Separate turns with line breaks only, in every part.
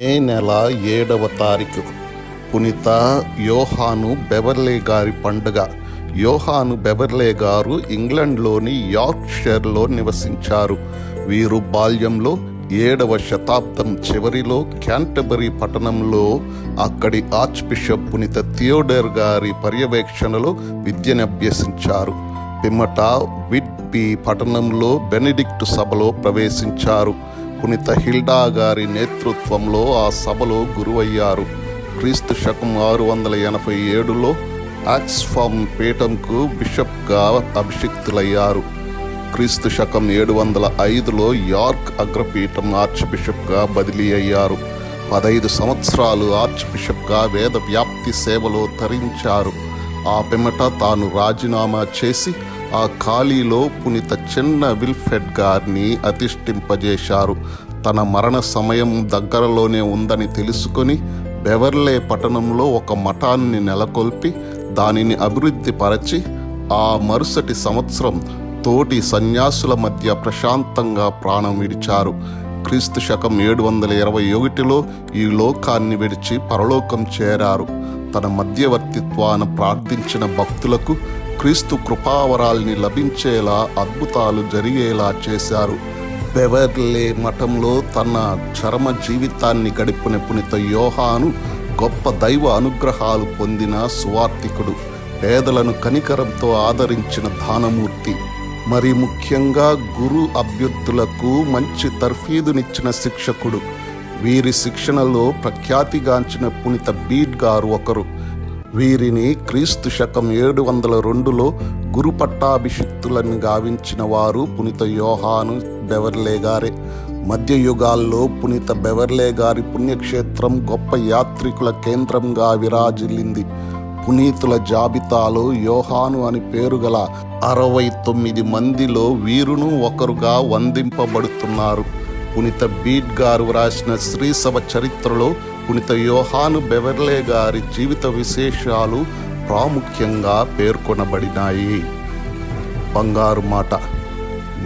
మే నెల 7వ తారీఖు పునీత యోహాను బెవర్లే గారి పండుగ. యోహాను బెవర్లే గారు ఇంగ్లండ్లోని యార్క్షైర్లో నివసించారు. వీరు బాల్యంలో 7వ శతాబ్దం చివరిలో క్యాంటర్బరీ పట్టణంలో అక్కడి ఆర్చ్ బిషప్ పునీత థియోడర్ గారి పర్యవేక్షణలో విద్యను అభ్యసించారు. పిమ్మట విట్బీ పట్టణంలో బెనెడిక్ట్ సభలో ప్రవేశించారు. పునీత హిల్డా గారి నేతృత్వంలో ఆ సభలో గురువయ్యారు. క్రీస్తు శకం 687లో ఆక్స్ఫామ్ పీఠంకు బిషప్గా అభిషిక్తులయ్యారు. క్రీస్తు శకం 705లో యార్క్ అగ్రపీఠం ఆర్చ్ బిషప్గా బదిలీ అయ్యారు. 15 సంవత్సరాలు ఆర్చ్ బిషప్గా వేద వ్యాప్తి సేవలో తరించారు. ఆ పిమ్మట తాను రాజీనామా చేసి ఆ ఖాళీలో పునీత చిన్న విల్ఫ్రెడ్ గారిని అధిష్ఠింపజేశారు. తన మరణ సమయం దగ్గరలోనే ఉందని తెలుసుకొని బెవర్లే పట్టణంలో ఒక మఠాన్ని నెలకొల్పి దానిని అభివృద్ధి పరచి ఆ మరుసటి సంవత్సరం తోటి సన్యాసుల మధ్య ప్రశాంతంగా ప్రాణం విడిచారు. క్రీస్తు శకం 721లో ఈ లోకాన్ని విడిచి పరలోకం చేరారు. తన మధ్యవర్తిత్వాన ప్రార్థించిన భక్తులకు క్రీస్తు కృపావరాల్ని లభించేలా అద్భుతాలు జరిగేలా చేశారు. బెవర్లే మఠంలో తన చరమ జీవితాన్ని గడిపిన పునీత యోహాను గొప్ప దైవ అనుగ్రహాలు పొందిన సువార్తికుడు, పేదలను కనికరంతో ఆదరించిన దానమూర్తి, మరి ముఖ్యంగా గురు అభ్యర్థులకు మంచి తర్ఫీదునిచ్చిన శిక్షకుడు. వీరి శిక్షణలో ప్రఖ్యాతిగాంచిన పునీత బీడ్ గారు ఒకరు. వీరిని క్రీస్తు శకం 702లో గురు పట్టాభిషిక్తులను గావించిన వారు పునీత యోహాను బెవర్లే గారే. మధ్యయుగాల్లో పునీత బెవర్లే గారి పుణ్యక్షేత్రం గొప్ప యాత్రికుల కేంద్రంగా విరాజిల్లింది. పునీతుల జాబితాలో యోహాను అని పేరు గల 69 మందిలో వీరును ఒకరుగా వందింపబడుతున్నారు. పునీత బీడ్ గారు వ్రాసిన శ్రీసభ చరిత్రలో పునీత యోహాను బెవర్లే గారి జీవిత విశేషాలు ప్రాముఖ్యంగా పేర్కొనబడినాయి. బంగారు మాట: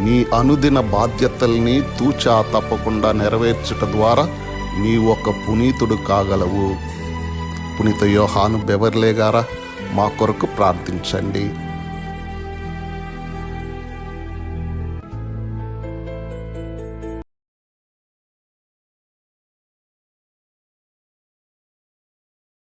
నీ అనుదిన బాధ్యతల్ని తూచా తప్పకుండా నెరవేర్చుట ద్వారా నీ ఒక పునీతుడు కాగలవు. పునీత యోహాను బెవర్లే గారా, మా కొరకు ప్రార్థించండి.